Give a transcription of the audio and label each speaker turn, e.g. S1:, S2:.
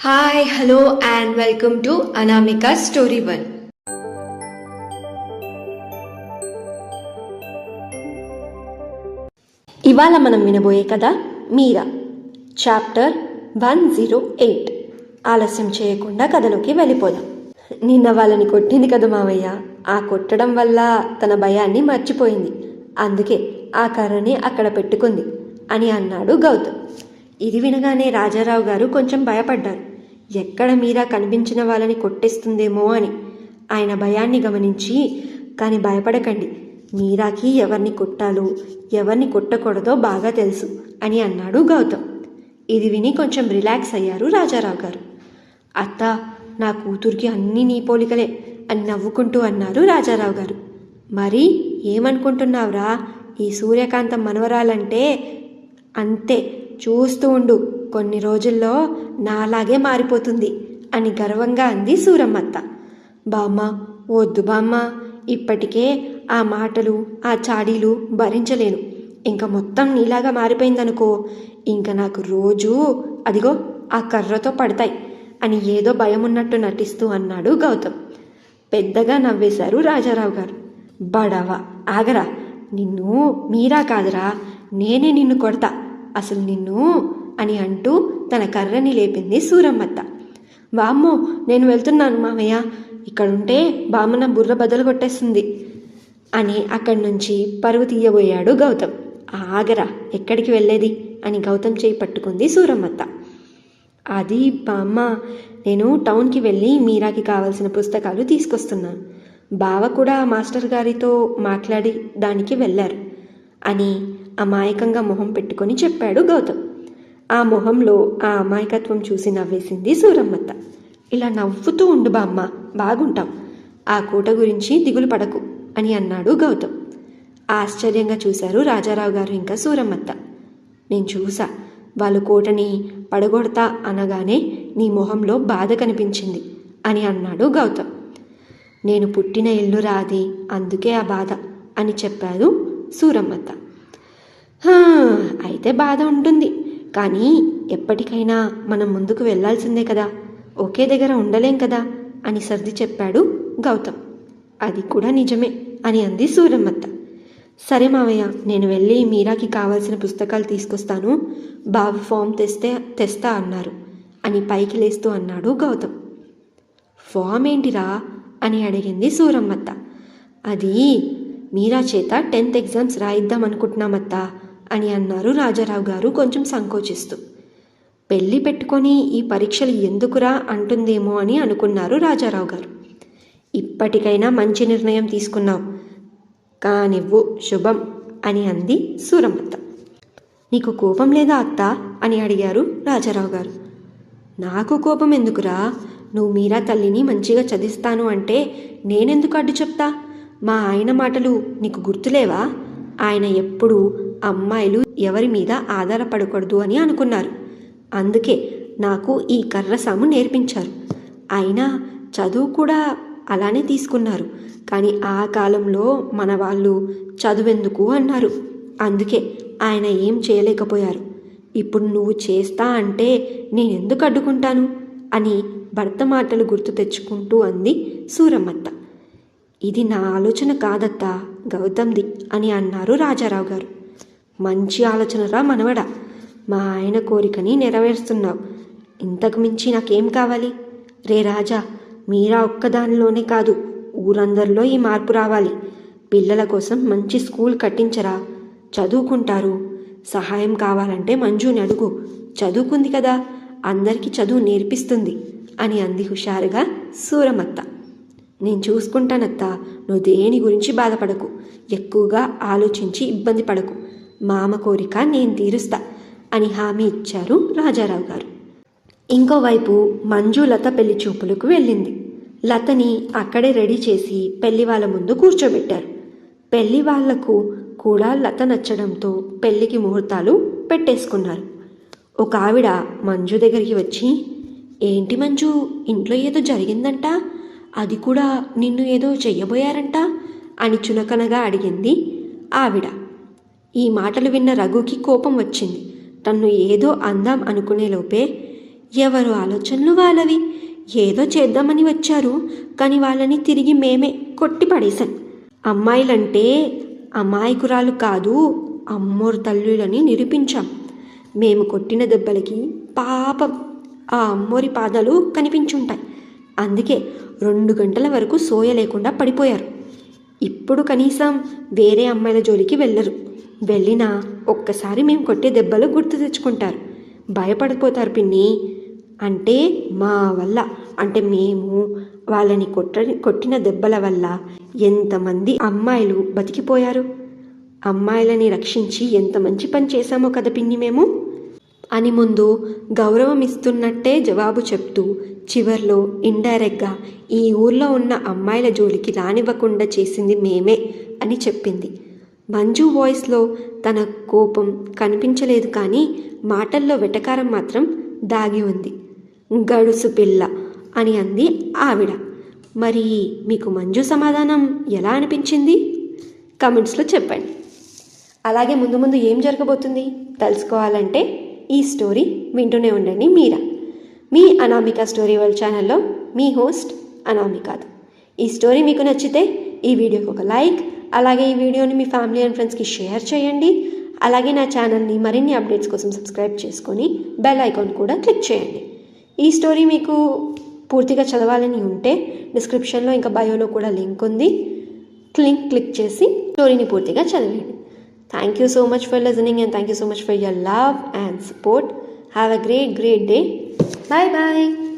S1: Hi hello and welcome to Anamika story one. ఇవాళ మనం వినబోయే కథ మీరా, చాప్టర్ 108. ఆలస్యం చేయకుండా కథలోకి వెళ్ళిపోదాం. నిన్న వాళ్ళని కొట్టింది కదా మావయ్య, ఆ కొట్టడం వల్ల తన భయాన్ని మర్చిపోయింది, అందుకే ఆ కర్రని అక్కడ పెట్టుకుంది అని అన్నాడు గౌతమ్. ఇది వినగానే రాజారావు గారు కొంచెం భయపడ్డారు. ఎక్కడ మీరా కనిపించిన వాళ్ళని కొట్టేస్తుందేమో అని. ఆయన భయాన్ని గమనించి, కానీ భయపడకండి, మీరాకి ఎవరిని కొట్టాలో ఎవరిని కొట్టకూడదో బాగా తెలుసు అని అన్నాడు గౌతమ్. ఇది విని కొంచెం రిలాక్స్ అయ్యారు రాజారావు గారు. అత్త, నా కూతురికి అన్నీ నీ పోలికలే అని నవ్వుకుంటూ అన్నారు రాజారావు గారు. మరి ఏమనుకుంటున్నావురా, ఈ సూర్యకాంతం మనవరాలంటే అంతే, చూస్తూ ఉండు, కొన్ని రోజుల్లో నాలాగే మారిపోతుంది అని గర్వంగా అంది సూరమ్మత్త. బామ్మ, వద్దు బామ్మ, ఇప్పటికే ఆ మాటలు ఆ చాడీలు భరించలేను. ఇంకా మొత్తం నీలాగా మారిపోయిందనుకో, ఇంకా నాకు రోజూ అదిగో ఆ కర్రతో పడతాయి అని ఏదో భయం ఉన్నట్టు నటిస్తూ అన్నాడు గౌతమ్. పెద్దగా నవ్వేశారు రాజారావు గారు. బడవా, ఆగరా, నిన్ను మీరా కాదురా, నేనే నిన్ను కొడతా అసలు నిన్ను అని అంటూ తన కర్రని లేపింది సూరమ్మత్త. వామ్మో, నేను వెళ్తున్నాను మామయ్య, ఇక్కడుంటే బామ్మన బుర్ర బద్దలు కొట్టేస్తుంది అని అక్కడి నుంచి పరుగు తీయబోయాడు గౌతమ్. ఆగరా, ఎక్కడికి వెళ్ళేది అని గౌతమ్ చేయి పట్టుకుంది సూరమ్మత్త. అది బామ్మ, నేను టౌన్కి వెళ్ళి మీరాకి కావాల్సిన పుస్తకాలు తీసుకొస్తున్నాను. బావ కూడా మాస్టర్ గారితో మాట్లాడి దానికి వెళ్ళారు అని అమాయకంగా మొహం పెట్టుకొని చెప్పాడు గౌతమ్. ఆ మొహంలో ఆ అమాయకత్వం చూసి నవ్వేసింది సూరమ్మత్త. ఇలా నవ్వుతూ ఉండు బామ్మ, బాగుంటాం, ఆ కోట గురించి దిగులు పడకు అని అన్నాడు గౌతమ్. ఆశ్చర్యంగా చూశారు రాజారావు గారు ఇంకా సూరమ్మత్త. నేను చూసా, వాళ్ళు కోటని పడగొడతా అనగానే నీ మొహంలో బాధ కనిపించింది అని అన్నాడు గౌతమ్. నేను పుట్టిన ఇల్లు రాది, అందుకే ఆ బాధ అని చెప్పారు సూరమ్మత్త. అయితే బాధ ఉంటుంది, కానీ ఎప్పటికైనా మనం ముందుకు వెళ్లాల్సిందే కదా, ఒకే దగ్గర ఉండలేం కదా అని సర్ది చెప్పాడు గౌతమ్. అది కూడా నిజమే అని అంది సూరమ్మత్త. సరే మావయ్య, నేను వెళ్ళి మీరాకి కావాల్సిన పుస్తకాలు తీసుకొస్తాను, బాబు ఫామ్ తెస్తా అన్నారు అని పైకి లేస్తూ అన్నాడు గౌతమ్. ఫామ్ ఏంటిరా అని అడిగింది సూరమ్మత్త. అది మీరా చేత 10th ఎగ్జామ్స్ రాయిద్దాం అనుకుంటున్నామత్తా అని అన్నారు రాజారావు గారు కొంచెం సంకోచిస్తూ. పెళ్ళి పెట్టుకొని ఈ పరీక్షలు ఎందుకురా అంటుందేమో అని అనుకున్నారు రాజారావు గారు. ఇప్పటికైనా మంచి నిర్ణయం తీసుకున్నావు, కానివ్వు, శుభం అని అంది సూరమ్మత్త. నీకు కోపం లేదా అత్తా అని అడిగారు రాజారావు గారు. నాకు కోపం ఎందుకురా, నువ్వు మీరా తల్లిని మంచిగా చదివిస్తాను అంటే నేనెందుకు అడ్డు చెప్తా? మా ఆయన మాటలు నీకు గుర్తులేవా? ఆయన ఎప్పుడూ అమ్మాయిలు ఎవరి మీద ఆధారపడకూడదు అని అనుకున్నారు, అందుకే నాకు ఈ కర్ర సాము నేర్పించారు. అయినా చదువు కూడా అలానే తీసుకున్నారు, కానీ ఆ కాలంలో మన వాళ్ళు చదువెందుకు అన్నారు, అందుకే ఆయన ఏం చేయలేకపోయారు. ఇప్పుడు నువ్వు చేస్తా అంటే నేనెందుకు అడ్డుకుంటాను అని భర్త మాటలు గుర్తు తెచ్చుకుంటూ అంది సూరమ్మత్త. ఇది నా ఆలోచన కాదత్తా, గౌతమ్ది అని అన్నారు రాజారావు గారు. మంచి ఆలోచనరా మనవడా, మా ఆయన కోరికని నెరవేరుస్తున్నావు, ఇంతకు మించి నాకేం కావాలి? రే రాజా, మీరా ఒక్కదానిలోనే కాదు, ఊరందరిలో ఈ మార్పు రావాలి. పిల్లల కోసం మంచి స్కూల్ కట్టించరా, చదువుకుంటారు. సహాయం కావాలంటే మంజుని అడుగు, చదువుకుంది కదా, అందరికీ చదువు నేర్పిస్తుంది అని అంది హుషారుగా సూరమ్మత్త. నేను చూసుకుంటానత్తా, నువ్వు దేని గురించి బాధపడకు, ఎక్కువగా ఆలోచించి ఇబ్బంది పడకు, మామ కోరిక నేను తీరుస్తా అని హామీ ఇచ్చారు రాజారావు గారు. ఇంకోవైపు మంజు లత పెళ్లి చూపులకు వెళ్ళింది. లతని అక్కడే రెడీ చేసి పెళ్లి వాళ్ళ ముందు కూర్చోబెట్టారు. పెళ్లి వాళ్లకు కూడా లత నచ్చడంతో పెళ్లికి ముహూర్తాలు పెట్టేసుకున్నారు. ఒక ఆవిడ మంజు దగ్గరికి వచ్చి, ఏంటి మంజు, ఇంట్లో ఏదో జరిగిందంట, అది కూడా నిన్ను ఏదో చెయ్యబోయారంట అని చులకనగా అడిగింది ఆవిడ. ఈ మాటలు విన్న రఘుకి కోపం వచ్చింది. తన్ను ఏదో అందాం అనుకునేలోపే, ఎవరు ఆలోచనలు వాళ్ళవి. ఏదో చేద్దామని వచ్చారు, కానీ వాళ్ళని తిరిగి మేమే కొట్టి పడేశాం. అమ్మాయిలంటే అమాయకురాలు కాదు, అమ్మోరు తల్లులని నిరూపించాం. మేము కొట్టిన దెబ్బలకి పాపం ఆ అమ్మోరి పాదాలు కనిపించుంటాయి. అందుకే 2 గంటల వరకు సోయ లేకుండా పడిపోయారు. ఇప్పుడు కనీసం వేరే అమ్మాయిల జోలికి వెళ్ళరు. వెళ్ళినా ఒక్కసారి మేము కొట్టే దెబ్బలు గుర్తు తెచ్చుకుంటారు, భయపడిపోతారు పిన్ని. అంటే మా వల్ల, అంటే మేము వాళ్ళని కొట్టిన దెబ్బల వల్ల ఎంతమంది అమ్మాయిలు బతికిపోయారు. అమ్మాయిలని రక్షించి ఎంత మంచి పని చేశామో కదా పిన్ని మేము అని ముందు గౌరవం ఇస్తున్నట్టే జవాబు చెప్తూ చివర్లో ఇండైరెక్ట్గా ఈ ఊర్లో ఉన్న అమ్మాయిల జోలికి రానివ్వకుండా చేసింది మేమే అని చెప్పింది. మంజు వాయిస్లో తన కోపం కనిపించలేదు, కానీ మాటల్లో వెటకారం మాత్రం దాగి ఉంది. గడుసు పిల్ల అని అంది ఆవిడ. మరి మీకు మంజు సమాధానం ఎలా అనిపించింది? కమెంట్స్లో చెప్పండి. అలాగే ముందు ముందు ఏం జరగబోతుంది తెలుసుకోవాలంటే ఈ స్టోరీ వింటూనే ఉండండి. మీరా, మీ అనామిక స్టోరీ వరల్డ్ ఛానల్లో మీ హోస్ట్ అనామికాదు. ఈ స్టోరీ మీకు నచ్చితే ఈ వీడియోకి ఒక లైక్, అలాగే ఈ వీడియోని మీ ఫ్యామిలీ అండ్ ఫ్రెండ్స్కి షేర్ చేయండి. అలాగే నా ఛానల్ని మరిన్ని అప్డేట్స్ కోసం సబ్స్క్రైబ్ చేసుకొని బెల్ ఐకాన్ కూడా క్లిక్ చేయండి. ఈ స్టోరీ మీకు పూర్తిగా చదవాలని ఉంటే డిస్క్రిప్షన్లో ఇంకా బయోలో కూడా లింక్ ఉంది. లింక్ క్లిక్ చేసి స్టోరీని పూర్తిగా చదవండి. Thank you so much for listening, and thank you so much for your love and support. Have a great day. Bye bye.